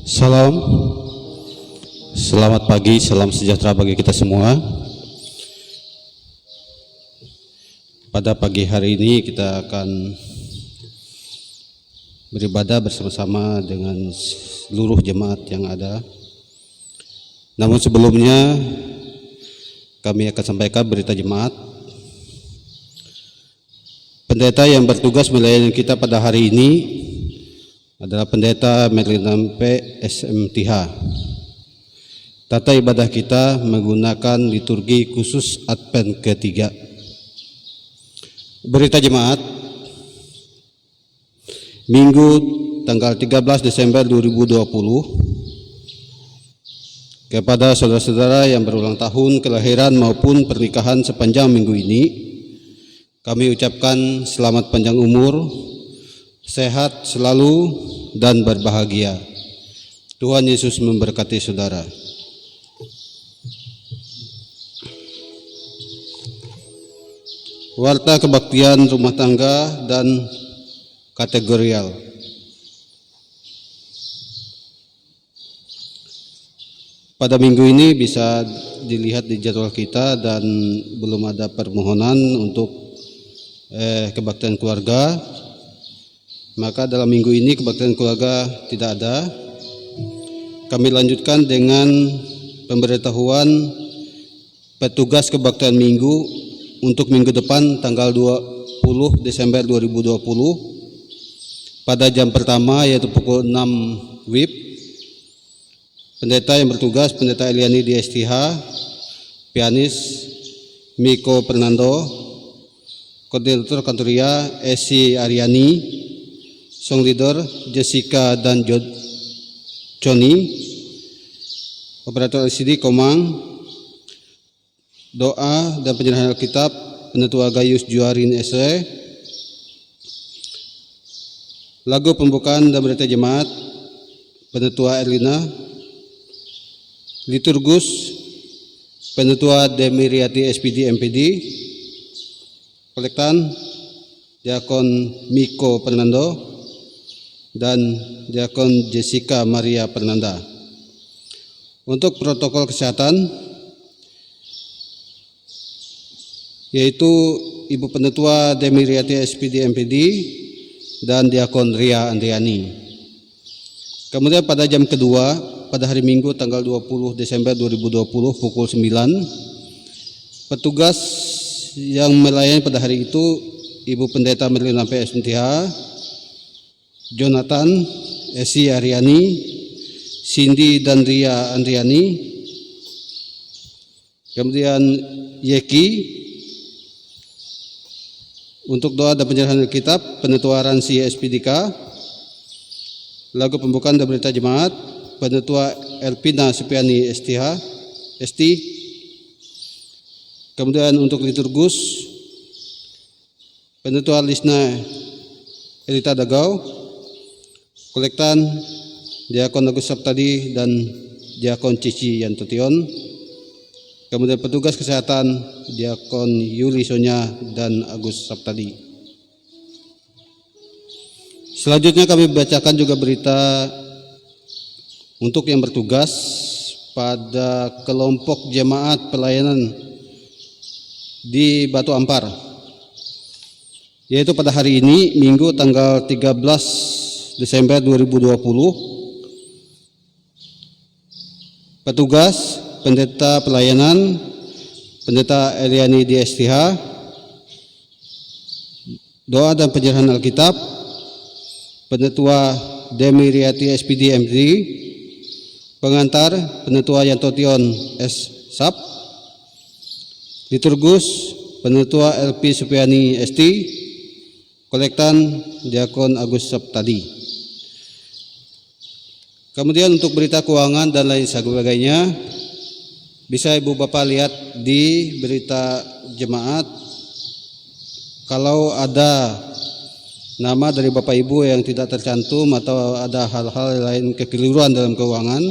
Salam, selamat pagi, salam sejahtera bagi kita semua. Pada pagi hari ini kita akan beribadah bersama-sama dengan seluruh jemaat yang ada. Namun sebelumnya kami akan sampaikan berita jemaat. Pendeta yang bertugas melayani kita pada hari ini adalah Pendeta Merlin P. SMTH. Tata ibadah kita menggunakan liturgi khusus Advent ketiga. Berita jemaat, Minggu tanggal 13 Desember 2020, kepada saudara-saudara yang berulang tahun kelahiran maupun pernikahan sepanjang minggu ini, kami ucapkan selamat panjang umur, sehat selalu dan berbahagia. Tuhan Yesus memberkati saudara. Warta kebaktian rumah tangga dan kategorial. Pada minggu ini bisa dilihat di jadwal kita dan belum ada permohonan untuk kebaktian keluarga. Maka dalam minggu ini kebaktian keluarga tidak ada. Kami lanjutkan dengan pemberitahuan petugas kebaktian minggu untuk minggu depan tanggal 20 Desember 2020 pada jam pertama yaitu pukul 6 WIB. Pendeta yang bertugas Pendeta Eliani di STH, pianis Miko Fernando, koordinator kantoria Esi Aryani, song leader Jessica dan Johnny, operator LCD Komang, doa dan penyerahan Alkitab Penetua Gayus Juarin SE, lagu pembukaan dan berita jemaat Penetua Erlina, liturgus Penetua Demiriati SPD MPD, kolektan Diakon Miko Fernando dan Diakon Jessica Maria Fernanda. Untuk protokol kesehatan yaitu Ibu Penetua Demiriati SPD MPD dan Diakon Ria Andriani. Kemudian pada jam kedua pada hari Minggu tanggal 20 Desember 2020 pukul 9, petugas yang melayani pada hari itu Ibu Pendeta Merlin P. SMTH, Jonathan, Esi Aryani, Cindy dan Ria Andriani, kemudian Yeki. Untuk doa dan penyerahan Alkitab Penetua Ransi SPDK, lagu pembukaan dan berita jemaat Penetua Elpina Supiani STH, ST. Kemudian untuk liturgus Penetua Lisna Elita Dagau, kolektan Diakon Agus Saptadi dan Diakon Cici Yantution. Kemudian petugas kesehatan Diakon Yuli Sonya dan Agus Saptadi. Selanjutnya kami bacakan juga berita untuk yang bertugas pada kelompok jemaat pelayanan di Batu Ampar, yaitu pada hari ini Minggu tanggal 13 Desember 2020, petugas Pendeta Pelayanan Pendeta Eliani di STH, doa dan penyerahan Alkitab Penetua Demiriati SPD MD, pengantar Penetua Yantotion S. SAP, liturgus Penetua LP Supiani ST, kolektan Diakon Agus Saptadi. Kemudian untuk berita keuangan dan lain sebagainya, bisa Ibu Bapak lihat di berita jemaat. Kalau ada nama dari Bapak Ibu yang tidak tercantum atau ada hal-hal lain kekeliruan dalam keuangan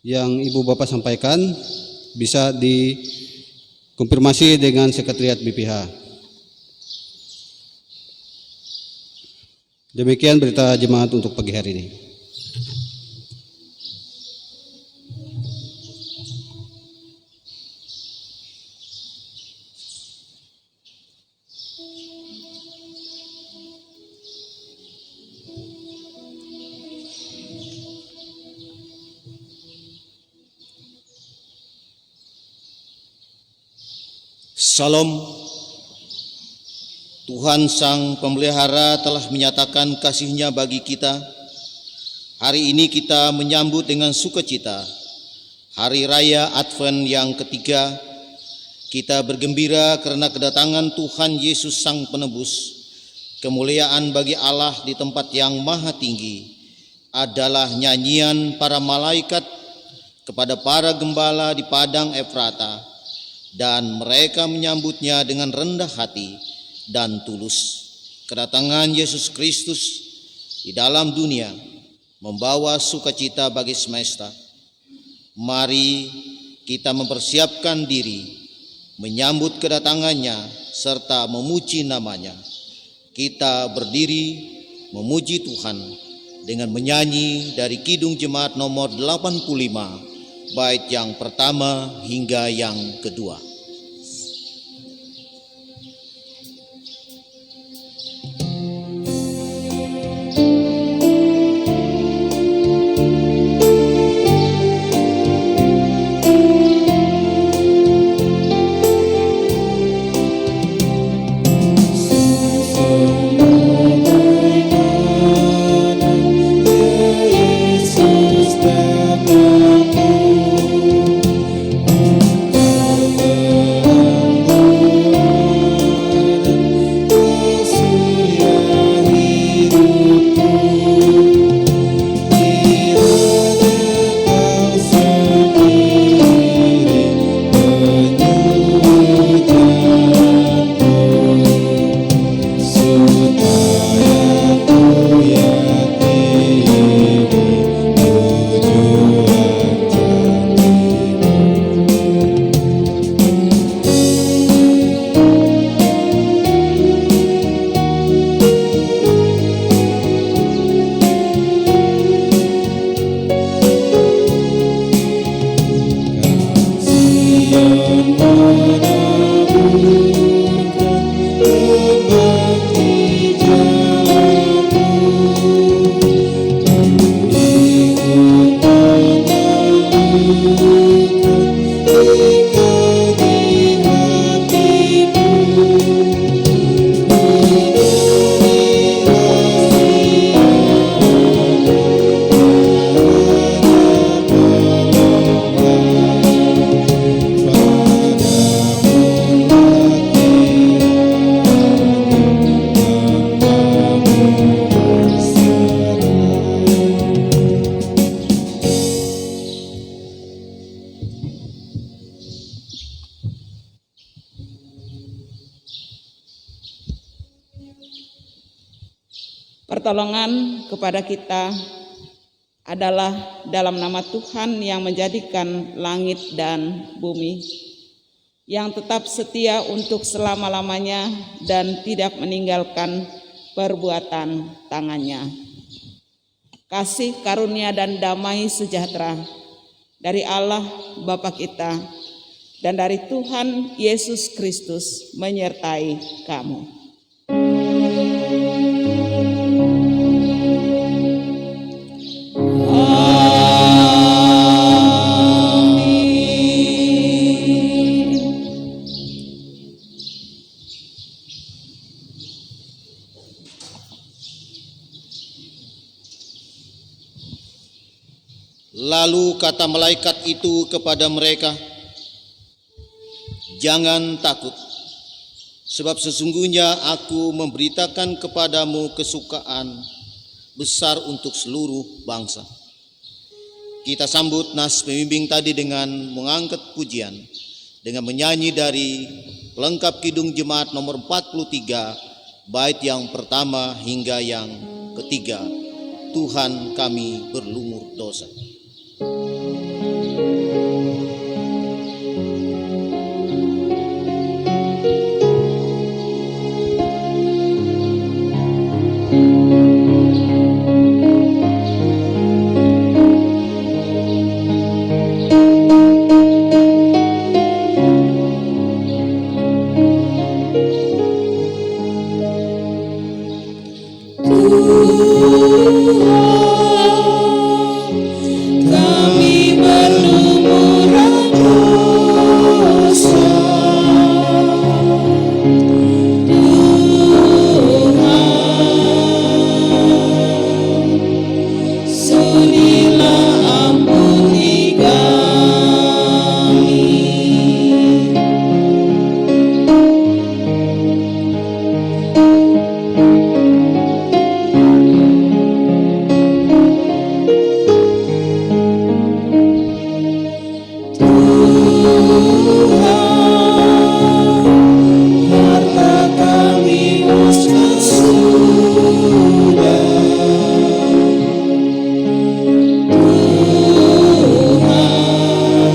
yang Ibu Bapak sampaikan, bisa dikonfirmasi dengan Sekretariat BPH. Demikian berita jemaat untuk pagi hari ini. Salam. Tuhan Sang Pemelihara telah menyatakan kasih-Nya bagi kita. Hari ini kita menyambut dengan sukacita Hari Raya Advent yang ketiga. Kita bergembira karena kedatangan Tuhan Yesus Sang Penebus. Kemuliaan bagi Allah di tempat yang maha tinggi adalah nyanyian para malaikat kepada para gembala di padang Efrata, dan mereka menyambutnya dengan rendah hati dan tulus. Kedatangan Yesus Kristus di dalam dunia membawa sukacita bagi semesta. Mari kita mempersiapkan diri menyambut kedatangannya serta memuji namanya. Kita berdiri memuji Tuhan dengan menyanyi dari Kidung Jemaat nomor 85, bait yang pertama hingga yang kedua. Pertolongan kepada kita adalah dalam nama Tuhan yang menjadikan langit dan bumi, yang tetap setia untuk selama-lamanya dan tidak meninggalkan perbuatan tangannya. Kasih karunia dan damai sejahtera dari Allah Bapa kita dan dari Tuhan Yesus Kristus menyertai kamu. Lalu kata malaikat itu kepada mereka, "Jangan takut, Sebab sesungguhnya aku memberitakan kepadamu kesukaan besar untuk seluruh bangsa. Kita sambut nas pembimbing tadi dengan mengangkat pujian, dengan menyanyi dari pelengkap Kidung Jemaat nomor 43, bait yang pertama hingga yang ketiga. Tuhan kami berlumur dosa. Kami berlumur dosa, Tuhan, sunilah ampuni kami. Harta kami musnah sudah, Tuhan,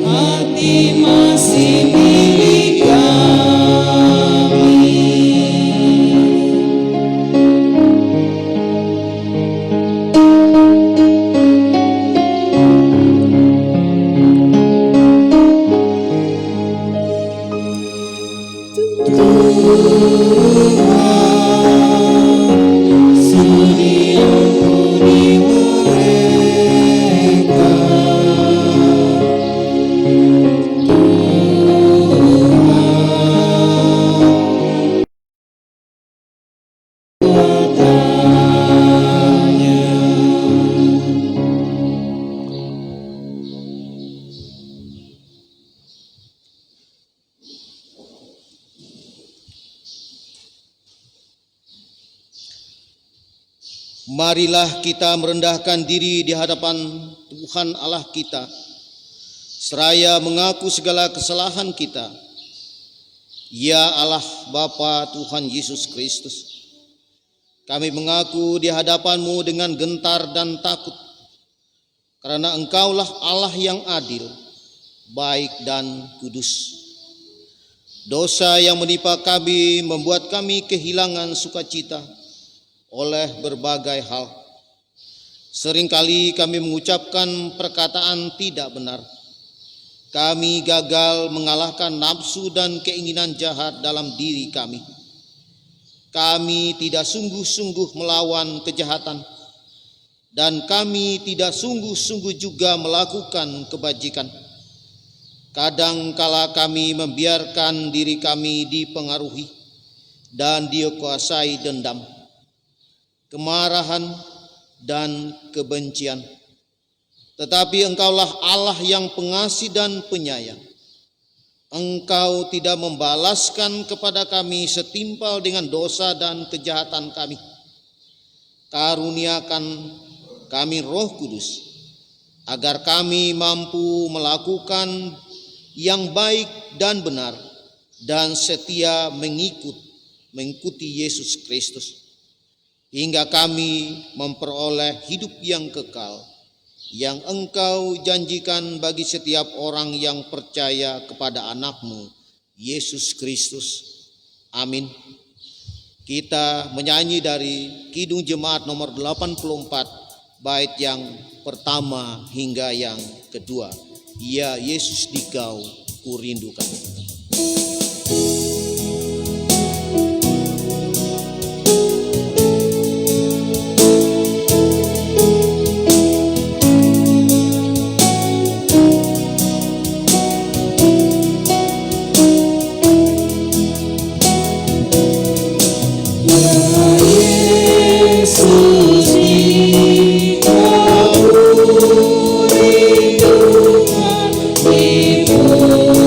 hati masih milik kami. Sudi ampuni mereka, Tuhan, Marilah kita merendahkan diri di hadapan Tuhan Allah kita, seraya mengaku segala kesalahan kita. Ya Allah Bapa Tuhan Yesus Kristus, kami mengaku di hadapan-Mu dengan gentar dan takut, karena Engkaulah Allah yang adil, baik dan kudus. Dosa yang menimpa kami membuat kami kehilangan sukacita oleh berbagai hal. Seringkali kami mengucapkan perkataan tidak benar. Kami gagal mengalahkan nafsu dan keinginan jahat dalam diri kami. Kami tidak sungguh-sungguh melawan kejahatan, dan kami tidak sungguh-sungguh juga melakukan kebajikan. Kadangkala kami membiarkan diri kami dipengaruhi dan dikuasai dendam, kemarahan, dan kebencian. Tetapi Engkaulah Allah yang pengasih dan penyayang. Engkau tidak membalaskan kepada kami setimpal dengan dosa dan kejahatan kami. Karuniakan kami Roh Kudus, agar kami mampu melakukan yang baik dan benar dan setia mengikuti Yesus Kristus, hingga kami memperoleh hidup yang kekal yang Engkau janjikan bagi setiap orang yang percaya kepada anak-Mu, Yesus Kristus. Amin. Kita menyanyi dari Kidung Jemaat nomor 84, bait yang pertama hingga yang kedua. Ya Yesus, Dikau kurindukan. Tuhan,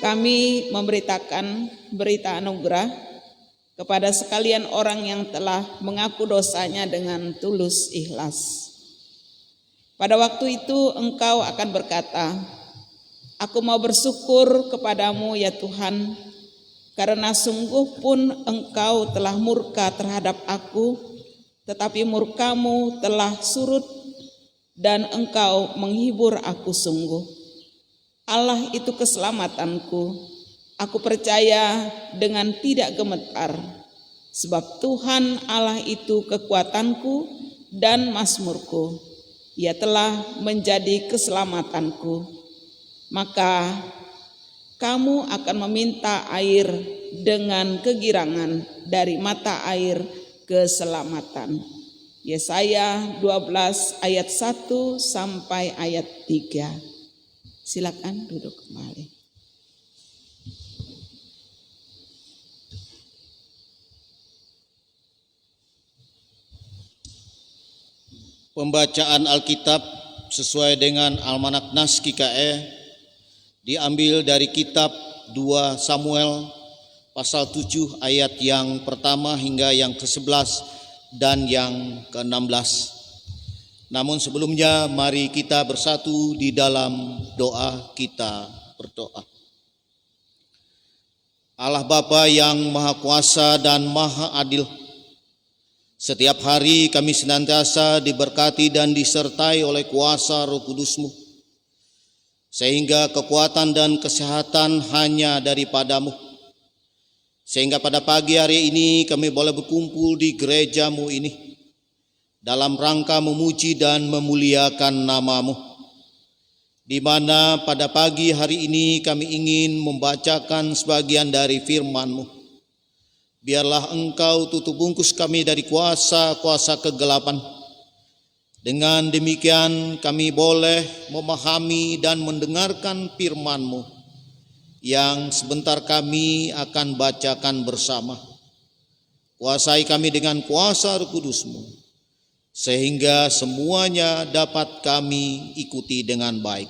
kami memberitakan berita anugerah kepada sekalian orang yang telah mengaku dosanya dengan tulus ikhlas. Pada waktu itu engkau akan berkata, "Aku mau bersyukur kepadamu ya Tuhan, karena sungguh pun engkau telah murka terhadap aku, tetapi murkamu telah surut dan engkau menghibur aku sungguh. Allah itu keselamatanku, aku percaya dengan tidak gemetar, sebab Tuhan Allah itu kekuatanku dan mazmurku, Ia telah menjadi keselamatanku. Maka kamu akan meminta air dengan kegirangan dari mata air keselamatan." Yesaya 12 ayat 1 sampai ayat 3. Silakan duduk kembali. Pembacaan Alkitab sesuai dengan Almanak Nas KKE diambil dari kitab 2 Samuel pasal 7 ayat yang pertama hingga yang ke-11 dan yang ke-16. Namun sebelumnya mari kita bersatu di dalam doa. Kita berdoa. Allah Bapa yang Maha Kuasa dan Maha Adil, setiap hari kami senantiasa diberkati dan disertai oleh kuasa Roh Kudus-Mu, sehingga kekuatan dan kesehatan hanya daripadamu. Sehingga pada pagi hari ini kami boleh berkumpul di gereja-Mu ini dalam rangka memuji dan memuliakan nama-Mu, di mana pada pagi hari ini kami ingin membacakan sebagian dari firman-Mu. Biarlah Engkau tutup bungkus kami dari kuasa-kuasa kegelapan. Dengan demikian kami boleh memahami dan mendengarkan firman-Mu yang sebentar kami akan bacakan bersama. Kuasai kami dengan kuasa Roh Kudus-Mu, sehingga semuanya dapat kami ikuti dengan baik.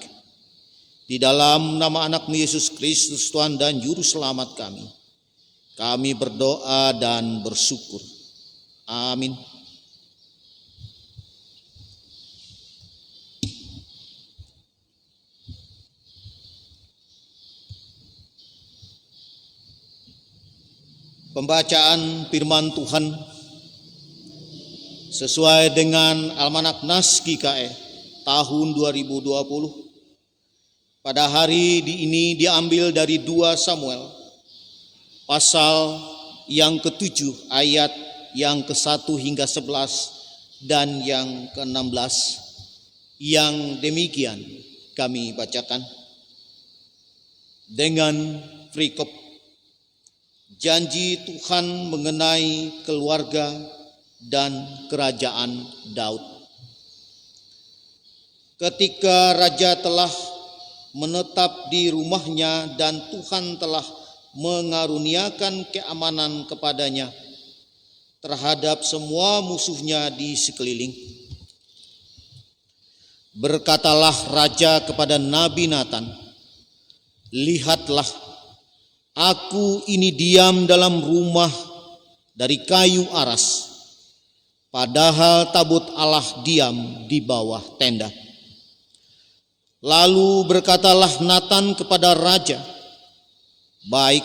Di dalam nama anak-Mu Yesus Kristus Tuhan dan Juru Selamat kami berdoa dan bersyukur. Amin. Pembacaan firman Tuhan sesuai dengan Almanak Nas KKE tahun 2020. Pada hari ini diambil dari 2 Samuel pasal yang ke-7 ayat yang ke-1 hingga 11 dan yang ke-16. Yang demikian kami bacakan. Dengan perikop janji Tuhan mengenai keluarga dan kerajaan Daud. Ketika raja telah menetap di rumahnya dan Tuhan telah mengaruniakan keamanan kepadanya terhadap semua musuhnya di sekeliling, berkatalah raja kepada Nabi Natan, "Lihatlah, aku ini diam dalam rumah dari kayu aras, padahal tabut Allah diam di bawah tenda." Lalu berkatalah Natan kepada raja, "Baik,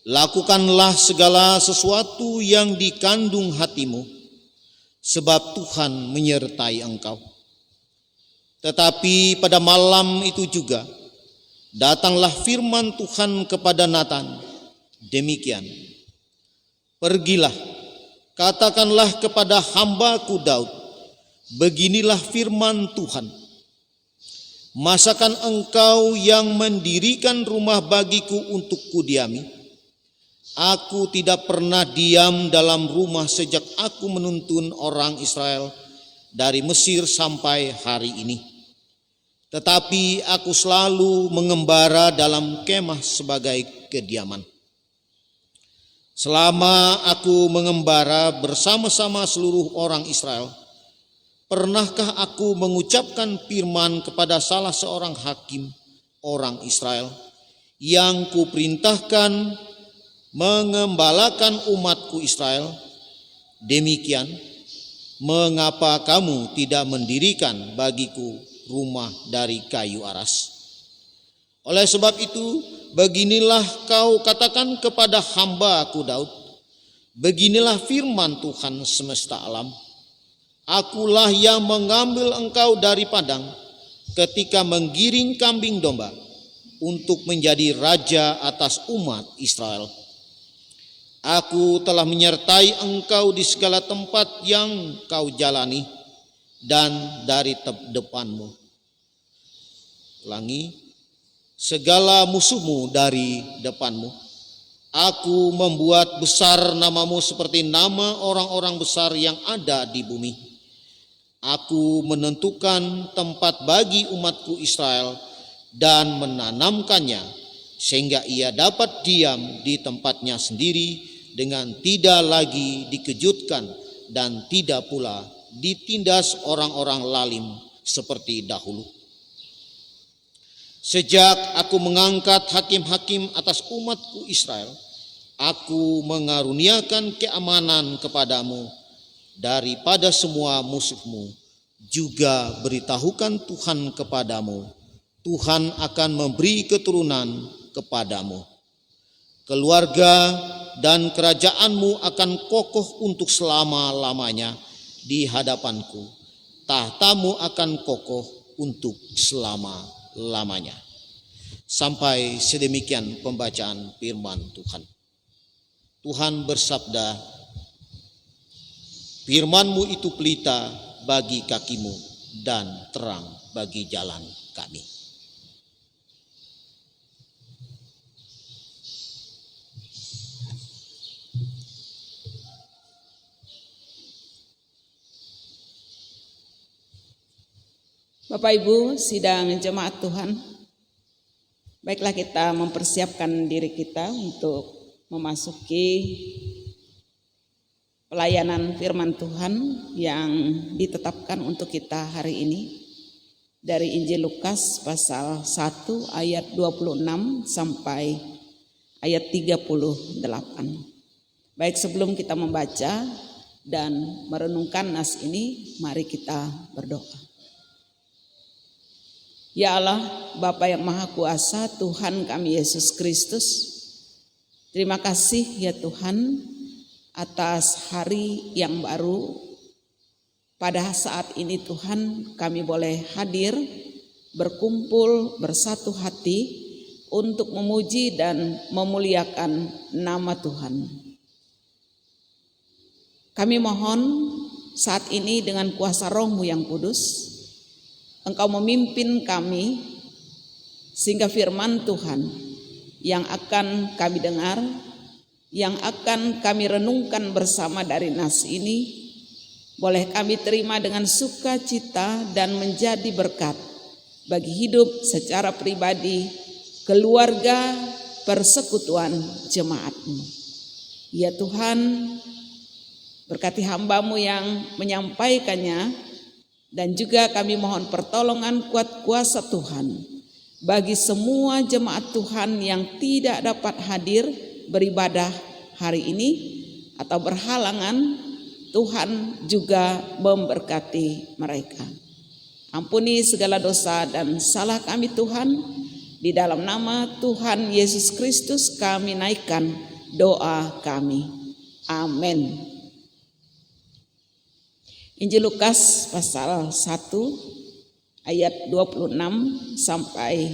lakukanlah segala sesuatu yang dikandung hatimu, sebab Tuhan menyertai engkau." Tetapi pada malam itu juga datanglah firman Tuhan kepada Natan, demikian, "Pergilah, katakanlah kepada hamba-Ku Daud, beginilah firman Tuhan, masakan engkau yang mendirikan rumah bagiku untuk kudiami? Aku tidak pernah diam dalam rumah sejak aku menuntun orang Israel dari Mesir sampai hari ini. Tetapi aku selalu mengembara dalam kemah sebagai kediaman. Selama aku mengembara bersama-sama seluruh orang Israel, pernahkah aku mengucapkan firman kepada salah seorang hakim orang Israel yang kuperintahkan mengembalakan umatku Israel, demikian mengapa kamu tidak mendirikan bagiku rumah dari kayu aras? Oleh sebab itu, beginilah kau katakan kepada hamba-Ku Daud, beginilah firman Tuhan semesta alam, Akulah yang mengambil engkau dari padang ketika menggiring kambing domba untuk menjadi raja atas umat Israel. Aku telah menyertai engkau di segala tempat yang kau jalani dan dari depanmu. Ulangi, segala musuhmu dari depanmu. Aku membuat besar namamu seperti nama orang-orang besar yang ada di bumi. Aku menentukan tempat bagi umatku Israel dan menanamkannya sehingga ia dapat diam di tempatnya sendiri dengan tidak lagi dikejutkan dan tidak pula ditindas orang-orang lalim seperti dahulu. Sejak aku mengangkat hakim-hakim atas umatku Israel, aku mengaruniakan keamanan kepadamu daripada semua musuhmu. Juga beritahukan Tuhan kepadamu, Tuhan akan memberi keturunan kepadamu. Keluarga dan kerajaanmu akan kokoh untuk selama-lamanya di hadapanku. Tahtamu akan kokoh untuk selama-lamanya. Sampai sedemikian pembacaan firman Tuhan. Tuhan bersabda, firman-Mu itu pelita bagi kakimu dan terang bagi jalan kami. Bapak Ibu sidang jemaat Tuhan, baiklah kita mempersiapkan diri kita untuk memasuki pelayanan firman Tuhan yang ditetapkan untuk kita hari ini dari Injil Lukas pasal 1 ayat 26 sampai ayat 38. Baik, sebelum kita membaca dan merenungkan nas ini, mari kita berdoa. Ya Allah, Bapa yang Maha Kuasa, Tuhan kami Yesus Kristus, terima kasih ya Tuhan atas hari yang baru. Pada saat ini Tuhan kami boleh hadir, berkumpul bersatu hati untuk memuji dan memuliakan nama Tuhan. Kami mohon saat ini dengan kuasa Roh-Mu yang kudus, Engkau memimpin kami sehingga firman Tuhan yang akan kami dengar, yang akan kami renungkan bersama dari nas ini, boleh kami terima dengan sukacita dan menjadi berkat bagi hidup secara pribadi, keluarga, persekutuan jemaat-Mu. Ya Tuhan, berkati hamba-Mu yang menyampaikannya, dan juga kami mohon pertolongan kuat kuasa Tuhan bagi semua jemaat Tuhan yang tidak dapat hadir beribadah hari ini atau berhalangan. Tuhan juga memberkati mereka. Ampuni segala dosa dan salah kami Tuhan. Di dalam nama Tuhan Yesus Kristus kami naikkan doa kami. Amin. Injil Lukas pasal 1 ayat 26 sampai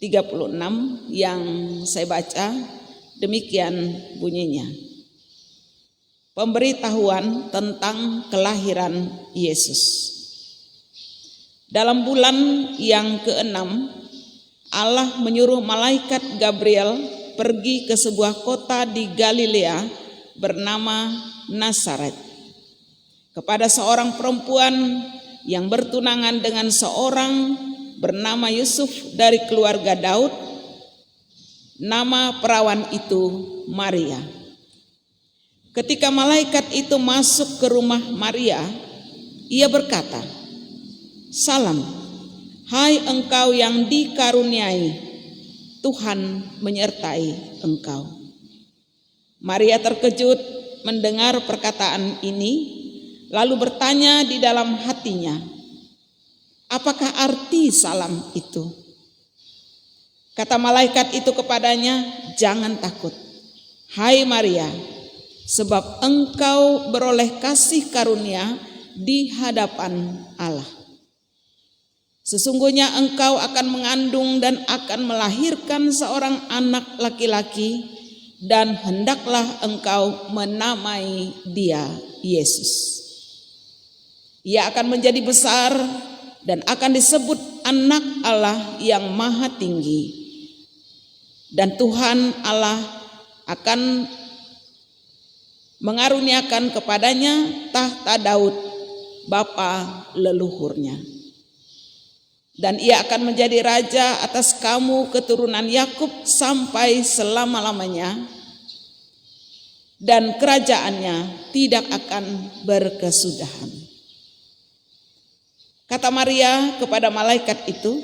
36 yang saya baca demikian bunyinya. Pemberitahuan tentang kelahiran Yesus. Dalam bulan yang ke-6, Allah menyuruh malaikat Gabriel pergi ke sebuah kota di Galilea bernama Nazaret, kepada seorang perempuan yang bertunangan dengan seorang bernama Yusuf dari keluarga Daud. Nama perawan itu Maria. Ketika malaikat itu masuk ke rumah Maria, ia berkata, "Salam, hai engkau yang dikaruniai, Tuhan menyertai engkau." Maria terkejut mendengar perkataan ini, lalu bertanya di dalam hatinya, "Apakah arti salam itu?" Kata malaikat itu kepadanya, "Jangan takut, hai Maria, sebab engkau beroleh kasih karunia di hadapan Allah. Sesungguhnya engkau akan mengandung dan akan melahirkan seorang anak laki-laki, dan hendaklah engkau menamai dia Yesus. Ia akan menjadi besar dan akan disebut Anak Allah yang Maha Tinggi. Dan Tuhan Allah akan mengaruniakan kepadanya tahta Daud, bapa leluhurnya. Dan ia akan menjadi raja atas kamu keturunan Yakub sampai selama-lamanya, dan kerajaannya tidak akan berkesudahan." Kata Maria kepada malaikat itu,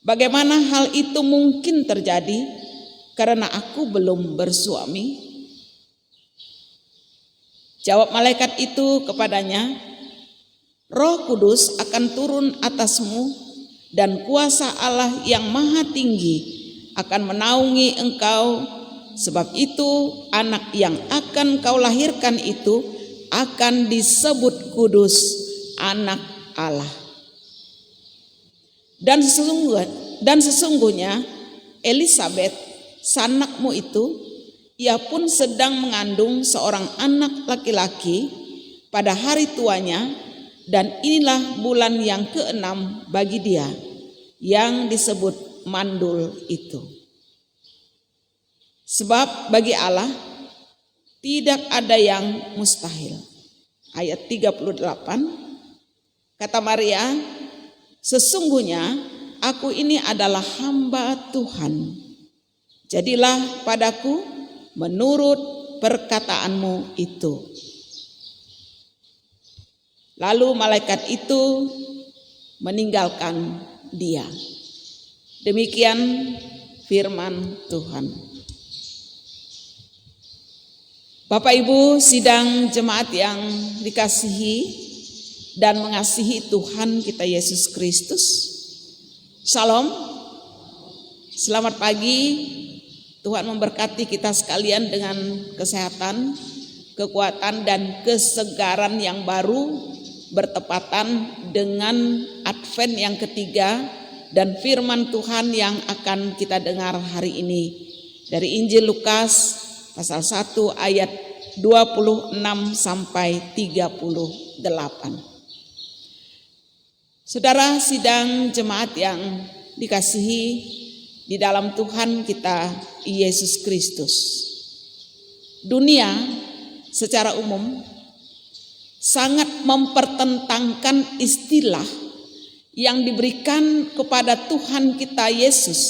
"Bagaimana hal itu mungkin terjadi karena aku belum bersuami?" Jawab malaikat itu kepadanya, "Roh Kudus akan turun atasmu, dan kuasa Allah yang Maha Tinggi akan menaungi engkau. Sebab itu anak yang akan kau lahirkan itu akan disebut kudus, Anak Allah. Dan sesungguhnya Elisabet, sanakmu itu, ia pun sedang mengandung seorang anak laki-laki pada hari tuanya, dan inilah bulan yang ke-6 bagi dia, yang disebut mandul itu. Sebab bagi Allah tidak ada yang mustahil." Ayat 38, kata Maria, "Sesungguhnya aku ini adalah hamba Tuhan. Jadilah padaku menurut perkataanmu itu." Lalu malaikat itu meninggalkan dia. Demikian firman Tuhan. Bapak Ibu sidang jemaat yang dikasihi dan mengasihi Tuhan kita Yesus Kristus, Shalom, selamat pagi. Tuhan memberkati kita sekalian dengan kesehatan, kekuatan, dan kesegaran yang baru, bertepatan dengan Advent yang ketiga dan firman Tuhan yang akan kita dengar hari ini dari Injil Lukas pasal 1 ayat 26 sampai 38. Saudara sidang jemaat yang dikasihi di dalam Tuhan kita Yesus Kristus, dunia secara umum sangat mempertentangkan istilah yang diberikan kepada Tuhan kita Yesus,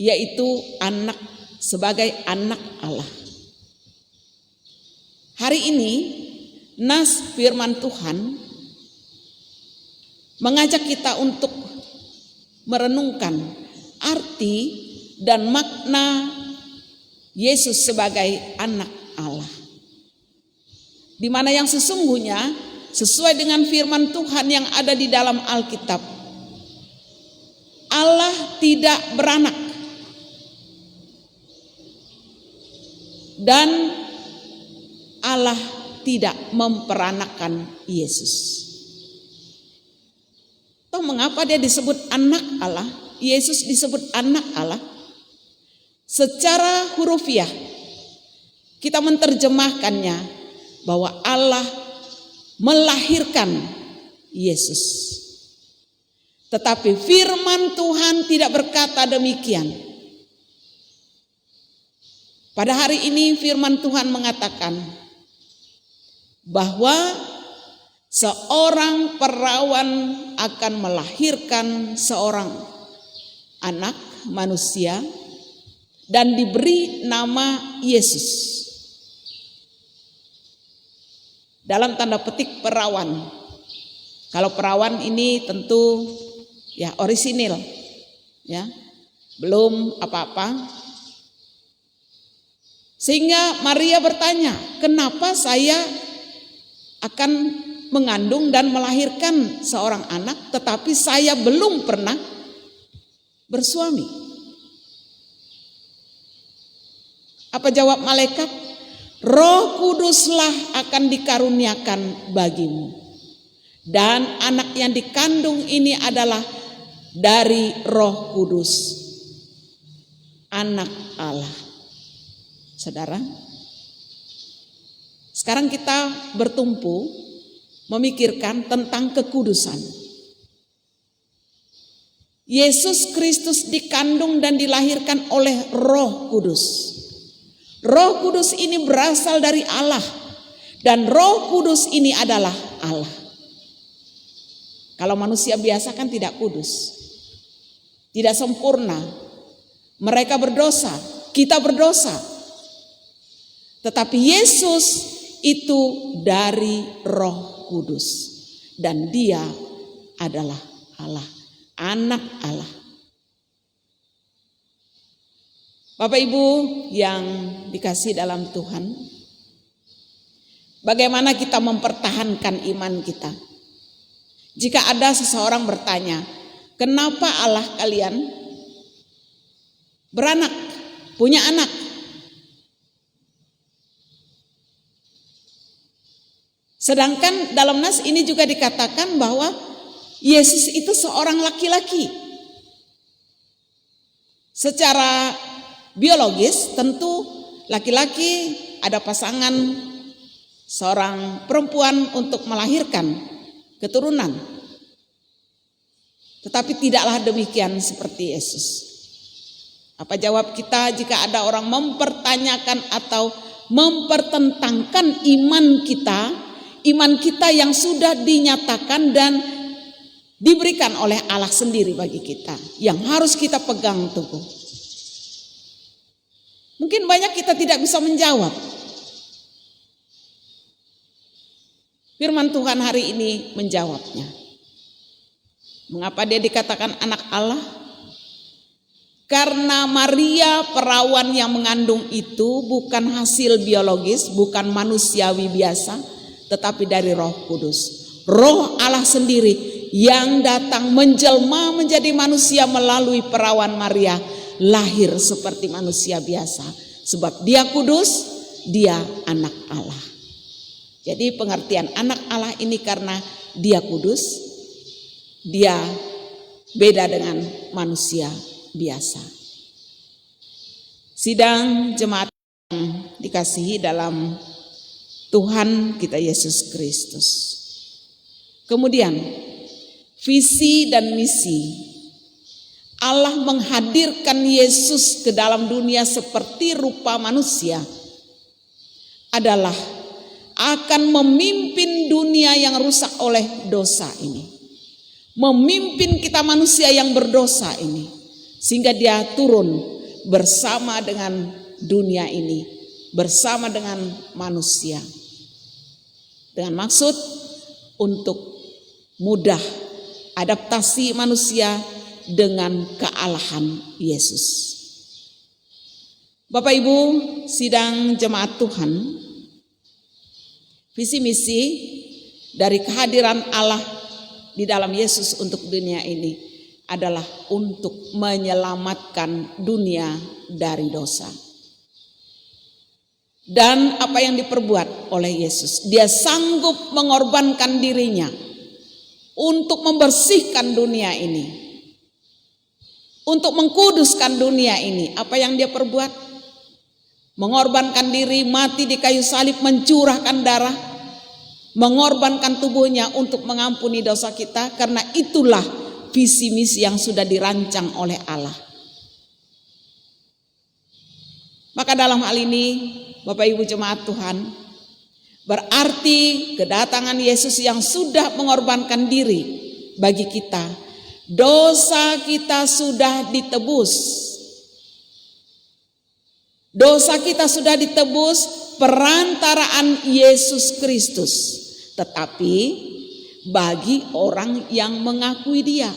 yaitu anak, sebagai anak Allah. Hari ini nas firman Tuhan mengajak kita untuk merenungkan arti dan makna Yesus sebagai anak Allah, di mana yang sesungguhnya sesuai dengan firman Tuhan yang ada di dalam Alkitab, Allah tidak beranak dan Allah tidak memperanakkan Yesus. Toh mengapa dia disebut anak Allah? Yesus disebut anak Allah. Secara hurufiah kita menerjemahkannya bahwa Allah melahirkan Yesus. Tetapi firman Tuhan tidak berkata demikian. Pada hari ini firman Tuhan mengatakan bahwa seorang perawan akan melahirkan seorang anak manusia dan diberi nama Yesus. Dalam tanda petik perawan. Kalau perawan ini tentu ya orisinil, ya. belum apa-apa. Sehingga Maria bertanya, kenapa saya akan mengandung dan melahirkan seorang anak tetapi saya belum pernah bersuami? Apa jawab malaikat? Roh Kuduslah akan dikaruniakan bagimu. Dan anak yang dikandung ini adalah dari Roh Kudus, anak Allah. Saudara, sekarang kita bertumpu memikirkan tentang kekudusan. Yesus Kristus dikandung dan dilahirkan oleh Roh Kudus. Roh Kudus ini berasal dari Allah, dan Roh Kudus ini adalah Allah. Kalau manusia biasa kan tidak kudus, tidak sempurna. Mereka berdosa, kita berdosa. Tetapi Yesus itu dari Roh Kudus, dan Dia adalah Allah, anak Allah. Bapak Ibu yang dikasihi dalam Tuhan, bagaimana kita mempertahankan iman kita? Jika ada seseorang bertanya, kenapa Allah kalian beranak, punya anak? Sedangkan dalam nas ini juga dikatakan bahwa Yesus itu seorang laki-laki. Secara biologis tentu laki-laki ada pasangan seorang perempuan untuk melahirkan keturunan. Tetapi tidaklah demikian seperti Yesus. Apa jawab kita jika ada orang mempertanyakan atau mempertentangkan iman kita yang sudah dinyatakan dan diberikan oleh Allah sendiri bagi kita, yang harus kita pegang teguh? Mungkin banyak kita tidak bisa menjawab. Firman Tuhan hari ini menjawabnya. Mengapa dia dikatakan anak Allah? Karena Maria perawan yang mengandung itu bukan hasil biologis, bukan manusiawi biasa, tetapi dari Roh Kudus. Roh Allah sendiri yang datang menjelma menjadi manusia melalui perawan Maria, lahir seperti manusia biasa. Sebab Dia kudus, Dia anak Allah. Jadi pengertian anak Allah ini karena Dia kudus, Dia beda dengan manusia biasa. Sidang jemaat yang dikasihi dalam Tuhan kita Yesus Kristus. Kemudian visi dan misi Allah menghadirkan Yesus ke dalam dunia seperti rupa manusia adalah akan memimpin dunia yang rusak oleh dosa ini. Memimpin kita manusia yang berdosa ini, sehingga Dia turun bersama dengan dunia ini, bersama dengan manusia, dengan maksud untuk mudah adaptasi manusia dengan kealahan Yesus. Bapak Ibu sidang jemaat Tuhan, visi misi dari kehadiran Allah di dalam Yesus untuk dunia ini adalah untuk menyelamatkan dunia dari dosa. Dan apa yang diperbuat oleh Yesus, Dia sanggup mengorbankan dirinya untuk membersihkan dunia ini, untuk mengkuduskan dunia ini. Apa yang Dia perbuat? Mengorbankan diri, mati di kayu salib, mencurahkan darah, mengorbankan tubuhnya untuk mengampuni dosa kita. Karena itulah visi misi yang sudah dirancang oleh Allah. Maka dalam hal ini Bapak Ibu jemaat Tuhan, berarti kedatangan Yesus yang sudah mengorbankan diri bagi kita, dosa kita sudah ditebus. Dosa kita sudah ditebus perantaraan Yesus Kristus. Tetapi bagi orang yang mengakui Dia,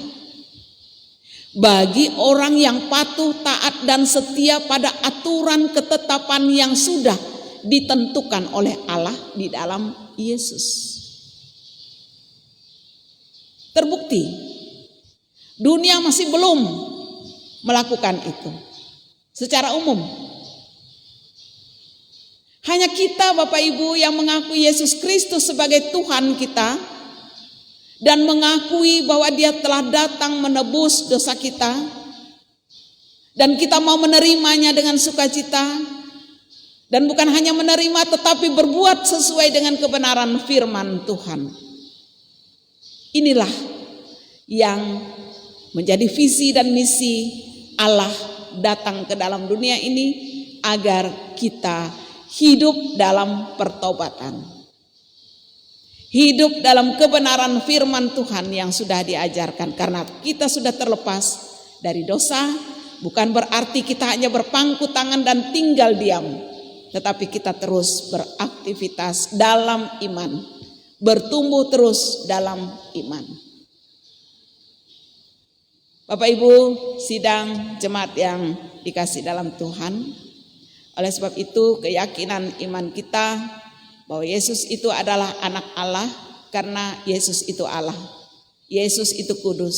bagi orang yang patuh, taat, dan setia pada aturan ketetapan yang sudah ditentukan oleh Allah di dalam Yesus. Terbukti, dunia masih belum melakukan itu secara umum. Hanya kita, Bapak Ibu, yang mengakui Yesus Kristus sebagai Tuhan kita dan mengakui bahwa Dia telah datang menebus dosa kita, dan kita mau menerimanya dengan sukacita, dan bukan hanya menerima tetapi berbuat sesuai dengan kebenaran firman Tuhan. Inilah yang menjadi visi dan misi Allah datang ke dalam dunia ini, agar kita hidup dalam pertobatan, hidup dalam kebenaran firman Tuhan yang sudah diajarkan. Karena kita sudah terlepas dari dosa, bukan berarti kita hanya berpangku tangan dan tinggal diam, tetapi kita terus beraktivitas dalam iman, bertumbuh terus dalam iman. Bapak Ibu sidang jemaat yang dikasih dalam Tuhan, oleh sebab itu keyakinan iman kita bahwa Yesus itu adalah anak Allah, karena Yesus itu Allah. Yesus itu kudus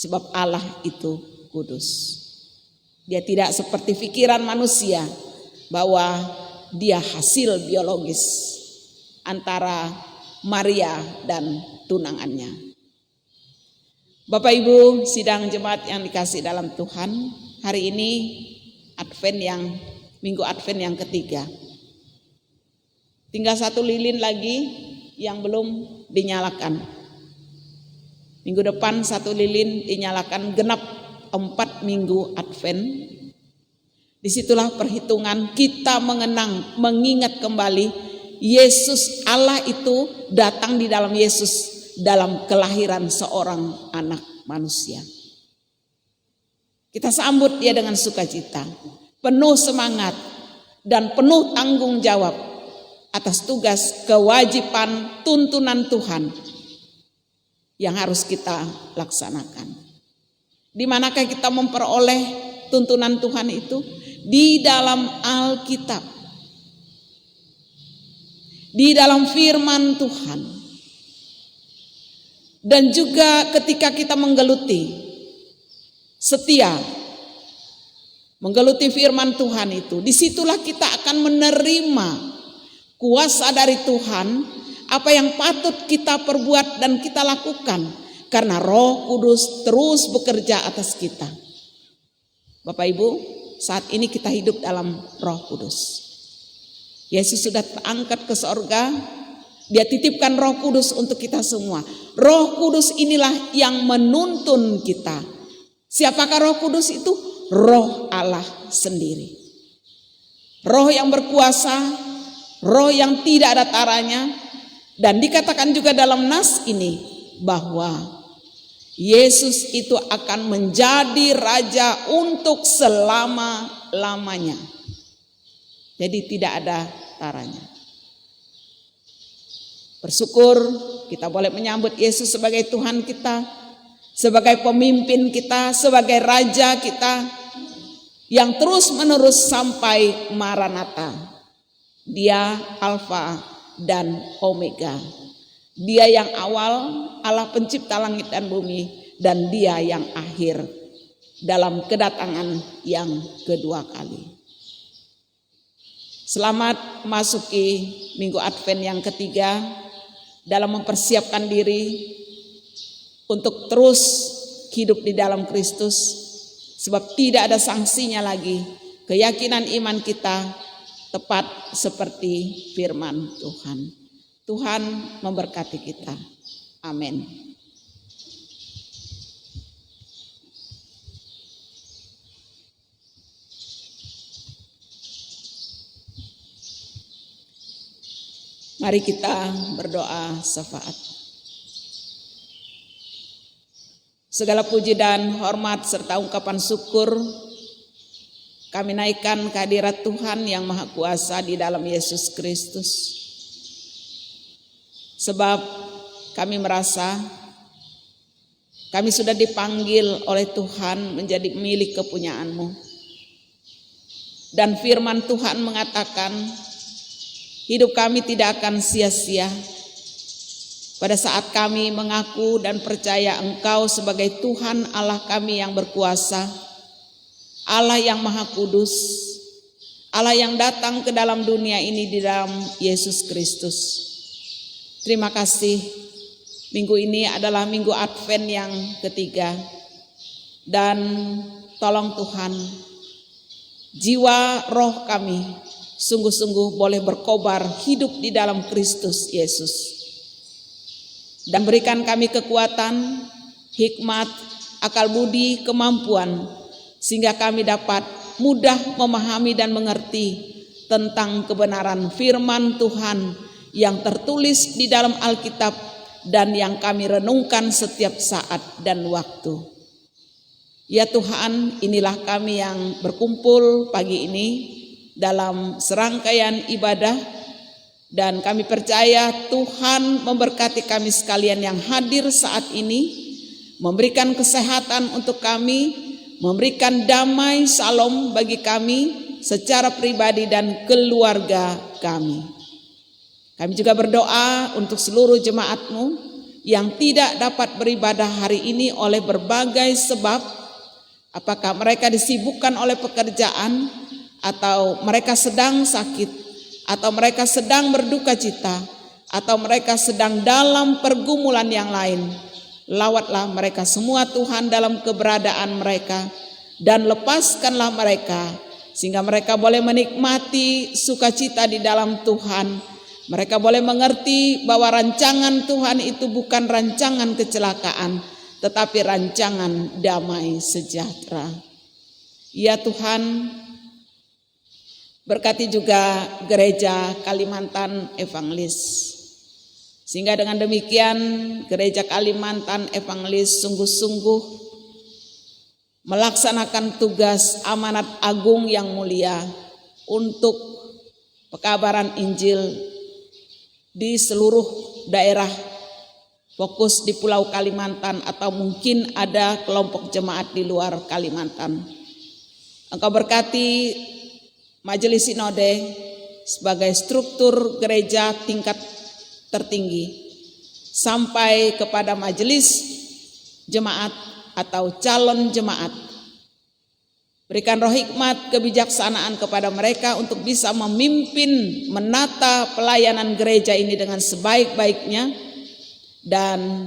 sebab Allah itu kudus. Dia tidak seperti pikiran manusia bahwa dia hasil biologis antara Maria dan tunangannya. Bapak Ibu sidang jemaat yang dikasih dalam Tuhan, hari ini Minggu Advent yang ketiga. Tinggal satu lilin lagi yang belum dinyalakan. Minggu depan satu lilin dinyalakan, genap 4 minggu Advent. Disitulah perhitungan kita mengingat kembali Yesus Allah itu datang di dalam Yesus dalam kelahiran seorang anak manusia. Kita sambut Dia dengan sukacita, penuh semangat dan penuh tanggung jawab atas tugas, kewajiban, tuntunan Tuhan yang harus kita laksanakan. Di manakah kita memperoleh tuntunan Tuhan itu? Di dalam Alkitab, di dalam firman Tuhan. Dan juga ketika kita menggeluti, setia menggeluti firman Tuhan itu, disitulah kita akan menerima kuasa dari Tuhan, apa yang patut kita perbuat dan kita lakukan, karena Roh Kudus terus bekerja atas kita. Bapak Ibu, saat ini kita hidup dalam Roh Kudus. Yesus sudah terangkat ke sorga, Dia titipkan Roh Kudus untuk kita semua. Roh Kudus inilah yang menuntun kita. Siapakah Roh Kudus itu? Roh Allah sendiri. Roh yang berkuasa, roh yang tidak ada taranya. Dan dikatakan juga dalam nas ini bahwa Yesus itu akan menjadi raja untuk selama-lamanya. Jadi tidak ada taranya. Bersyukur kita boleh menyambut Yesus sebagai Tuhan kita, sebagai pemimpin kita, sebagai raja kita yang terus menerus sampai Maranatha. Dia Alfa dan Omega. Dia yang awal, Allah pencipta langit dan bumi, dan Dia yang akhir dalam kedatangan yang kedua kali. Selamat memasuki Minggu Advent yang ketiga, dalam mempersiapkan diri untuk terus hidup di dalam Kristus, sebab tidak ada sanksinya lagi. Keyakinan iman kita tepat seperti firman Tuhan. Tuhan memberkati kita. Amin. Mari kita berdoa syafaat. Segala puji dan hormat serta ungkapan syukur kami naikkan kehadirat Tuhan yang Maha Kuasa di dalam Yesus Kristus. Sebab kami merasa Kami sudah dipanggil oleh Tuhan menjadi milik kepunyaan-Mu. Dan firman Tuhan mengatakan, hidup kami tidak akan sia-sia pada saat kami mengaku dan percaya Engkau sebagai Tuhan Allah kami yang berkuasa, Allah yang Maha Kudus, Allah yang datang ke dalam dunia ini di dalam Yesus Kristus. Terima kasih. Minggu ini adalah minggu Advent yang ketiga. Dan tolong Tuhan, jiwa roh kami sungguh-sungguh boleh berkobar hidup di dalam Kristus Yesus. Dan berikan kami kekuatan, hikmat, akal budi, kemampuan, sehingga kami dapat mudah memahami dan mengerti tentang kebenaran firman Tuhan yang tertulis di dalam Alkitab dan yang kami renungkan setiap saat dan waktu. Ya Tuhan, inilah kami yang berkumpul pagi ini dalam serangkaian ibadah, dan kami percaya Tuhan memberkati kami sekalian yang hadir saat ini, memberikan kesehatan untuk kami, memberikan damai salom bagi kami secara pribadi dan keluarga kami. Kami juga berdoa untuk seluruh jemaat-Mu yang tidak dapat beribadah hari ini oleh berbagai sebab, apakah mereka disibukkan oleh pekerjaan, atau mereka sedang sakit, atau mereka sedang berduka cita, atau mereka sedang dalam pergumulan yang lain. Lawatlah mereka semua Tuhan dalam keberadaan mereka, dan lepaskanlah mereka sehingga mereka boleh menikmati sukacita di dalam Tuhan. Mereka boleh mengerti bahwa rancangan Tuhan itu bukan rancangan kecelakaan, tetapi rancangan damai sejahtera. Ya Tuhan, berkati juga gereja Kalimantan Evangelis, sehingga dengan demikian gereja Kalimantan Evangelis sungguh-sungguh melaksanakan tugas amanat agung yang mulia untuk pekabaran Injil di seluruh daerah, fokus di Pulau Kalimantan, atau mungkin ada kelompok jemaat di luar Kalimantan. Engkau berkati Majelis Sinode sebagai struktur gereja tingkat tertinggi sampai kepada majelis jemaat atau calon jemaat. Berikan roh hikmat, kebijaksanaan kepada mereka untuk bisa memimpin, menata pelayanan gereja ini dengan sebaik-baiknya, dan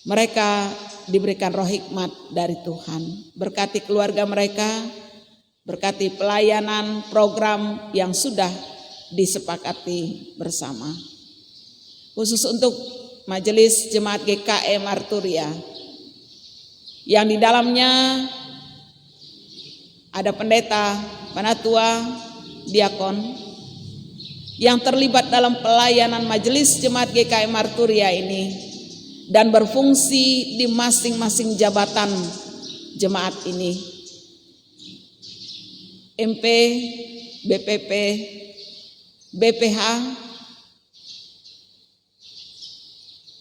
mereka diberikan roh hikmat dari Tuhan. Berkati keluarga mereka, berkati pelayanan program yang sudah disepakati bersama. Khusus untuk Majelis Jemaat GKM Arturia, yang di dalamnya ada pendeta, penatua, diakon yang terlibat dalam pelayanan Majelis Jemaat GKM Arturia ini dan berfungsi di masing-masing jabatan jemaat ini. MP, BPP, BPH,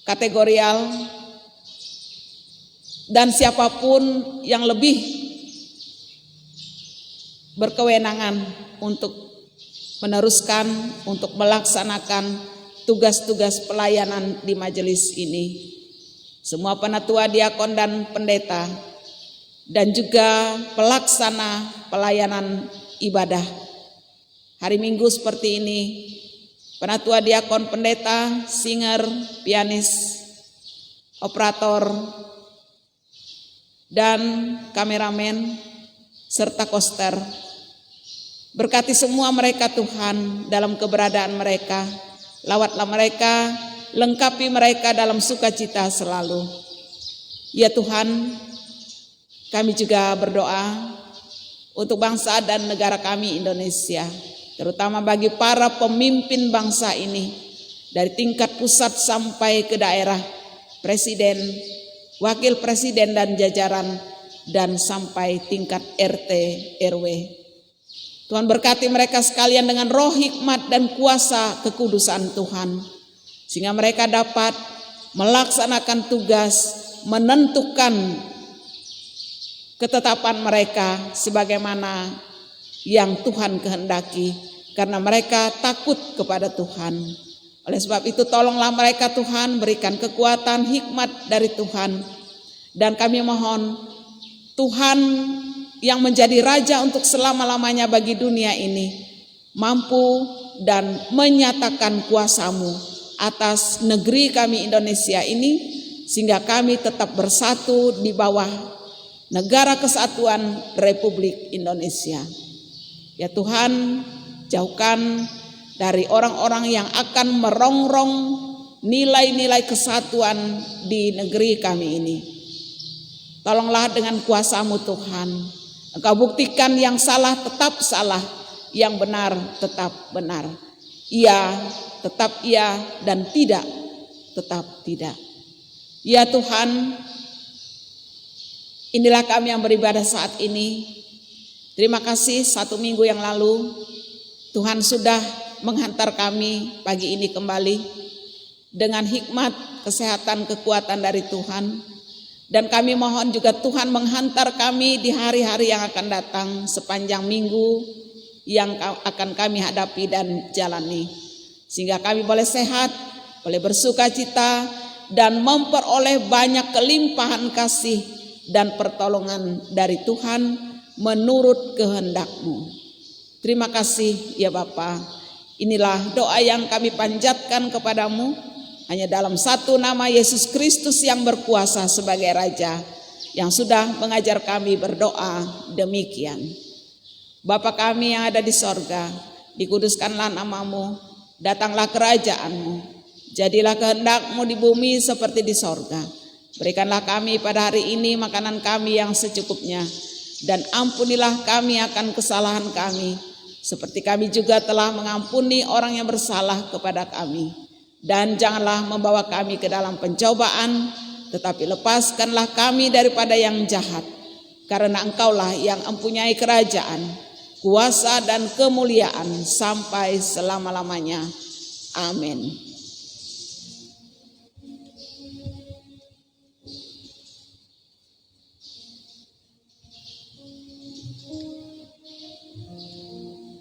kategorial, dan siapapun yang lebih berkewenangan untuk meneruskan, untuk melaksanakan tugas-tugas pelayanan di majelis ini. Semua penatua, diakon, dan pendeta, dan juga pelaksana pelayanan ibadah. Hari Minggu seperti ini, penatua, diakon, pendeta, singer, pianis, operator, dan kameramen, serta koster. Berkati semua mereka Tuhan dalam keberadaan mereka. Lawatlah mereka, lengkapi mereka dalam sukacita selalu. Ya Tuhan, kami juga berdoa untuk bangsa dan negara kami Indonesia, terutama bagi para pemimpin bangsa ini, dari tingkat pusat sampai ke daerah, presiden, wakil presiden dan jajaran, dan sampai tingkat RT RW. Tuhan berkati mereka sekalian dengan roh hikmat dan kuasa kekudusan Tuhan, sehingga mereka dapat melaksanakan tugas, menentukan ketetapan mereka sebagaimana yang Tuhan kehendaki, karena mereka takut kepada Tuhan. Oleh sebab itu tolonglah mereka Tuhan, berikan kekuatan, hikmat dari Tuhan. Dan kami mohon Tuhan yang menjadi Raja untuk selama-lamanya bagi dunia ini, mampu dan menyatakan kuasa-Mu atas negeri kami Indonesia ini, sehingga kami tetap bersatu di bawah Negara Kesatuan Republik Indonesia. Ya Tuhan, jauhkan dari orang-orang yang akan merongrong nilai-nilai kesatuan di negeri kami ini. Tolonglah dengan kuasa-Mu Tuhan, Engkau buktikan yang salah tetap salah, yang benar tetap benar. Iya tetap iya dan tidak tetap tidak. Ya Tuhan, inilah kami yang beribadah saat ini. Terima kasih 1 minggu yang lalu Tuhan sudah menghantar kami pagi ini kembali dengan hikmat, kesehatan, kekuatan dari Tuhan. Dan kami mohon juga Tuhan menghantar kami di hari-hari yang akan datang sepanjang minggu yang akan kami hadapi dan jalani. Sehingga kami boleh sehat, boleh bersuka cita, dan memperoleh banyak kelimpahan kasih dan pertolongan dari Tuhan menurut kehendak-Mu. Terima kasih ya Bapa. Inilah doa yang kami panjatkan kepadamu, hanya dalam satu nama Yesus Kristus yang berkuasa sebagai Raja, yang sudah mengajar kami berdoa demikian. Bapa kami yang ada di sorga, dikuduskanlah nama-Mu, datanglah kerajaan-Mu. Jadilah kehendak-Mu di bumi seperti di sorga. Berikanlah kami pada hari ini makanan kami yang secukupnya, dan ampunilah kami akan kesalahan kami, seperti kami juga telah mengampuni orang yang bersalah kepada kami. Dan janganlah membawa kami ke dalam pencobaan, tetapi lepaskanlah kami daripada yang jahat. Karena Engkaulah yang mempunyai kerajaan, kuasa dan kemuliaan sampai selama-lamanya. Amin.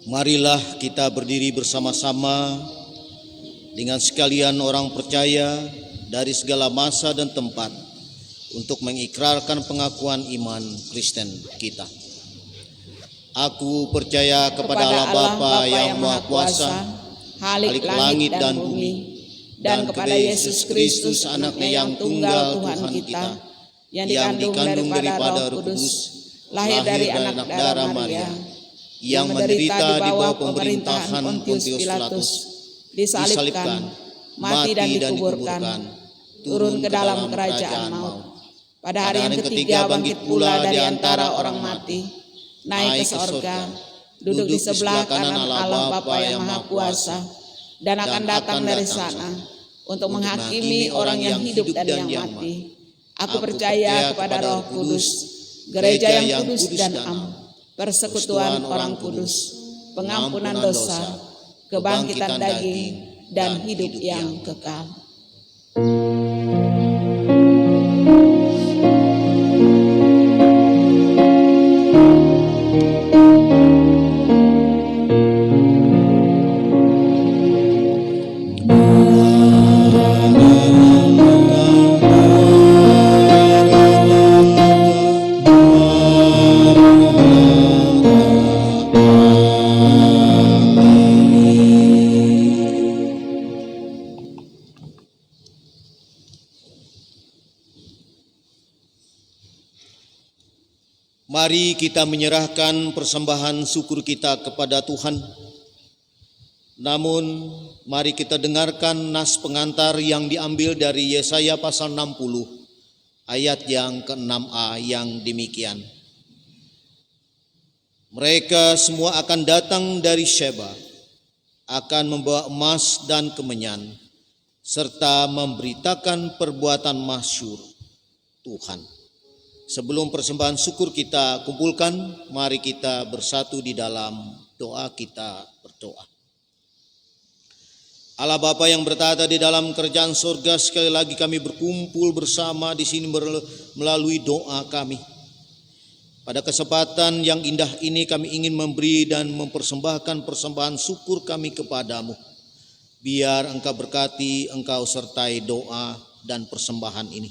Marilah kita berdiri bersama-sama dengan sekalian orang percaya dari segala masa dan tempat untuk mengikrarkan pengakuan iman Kristen kita. Aku percaya kepada Allah Bapa yang Maha Kuasa, Khalik langit dan bumi, dan kepada Yesus Kristus anaknya yang tunggal Tuhan kita, yang dikandung daripada Roh Kudus, lahir dari anak darah Maria, yang menderita di bawah pemerintahan Pontius Pilatus, disalibkan, mati dan dikuburkan, turun ke dalam kerajaan maut. Pada hari yang ketiga bangkit pula dari antara orang mati, naik ke sorga, duduk di sebelah kanan Allah Bapa yang Maha Kuasa, dan akan datang dari sana untuk menghakimi orang yang hidup dan yang mati. Aku percaya kepada Roh Kudus, gereja yang kudus dan am, persekutuan orang kudus, pengampunan dosa, kebangkitan daging, dan hidup yang kekal. Mari kita menyerahkan persembahan syukur kita kepada Tuhan. Namun, mari kita dengarkan nas pengantar yang diambil dari Yesaya pasal 60, ayat yang ke-6a yang demikian. Mereka semua akan datang dari Sheba, akan membawa emas dan kemenyan, serta memberitakan perbuatan masyhur Tuhan. Sebelum persembahan syukur kita kumpulkan, mari kita bersatu di dalam doa kita berdoa. Allah Bapa yang bertata di dalam kerajaan surga, sekali lagi kami berkumpul bersama di sini melalui doa kami. Pada kesempatan yang indah ini kami ingin memberi dan mempersembahkan persembahan syukur kami kepadamu. Biar Engkau berkati, Engkau sertai doa dan persembahan ini.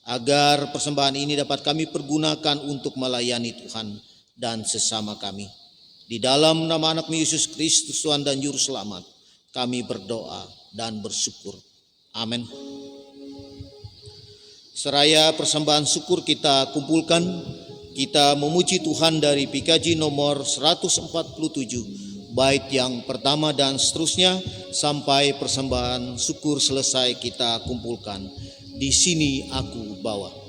Agar persembahan ini dapat kami pergunakan untuk melayani Tuhan dan sesama kami. Di dalam nama anak Yesus Kristus Tuhan dan Juru Selamat, kami berdoa dan bersyukur. Amin. Seraya persembahan syukur kita kumpulkan, kita memuji Tuhan dari PKJ nomor 147, bait yang pertama dan seterusnya sampai persembahan syukur selesai kita kumpulkan. Di sini aku bawa.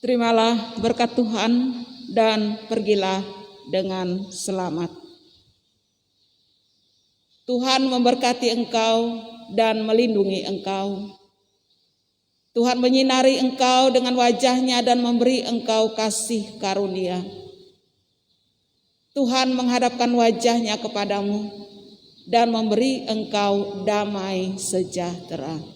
Terimalah berkat Tuhan dan pergilah dengan selamat. Tuhan memberkati engkau dan melindungi engkau. Tuhan menyinari engkau dengan wajah-Nya dan memberi engkau kasih karunia. Tuhan menghadapkan wajah-Nya kepadamu dan memberi engkau damai sejahtera.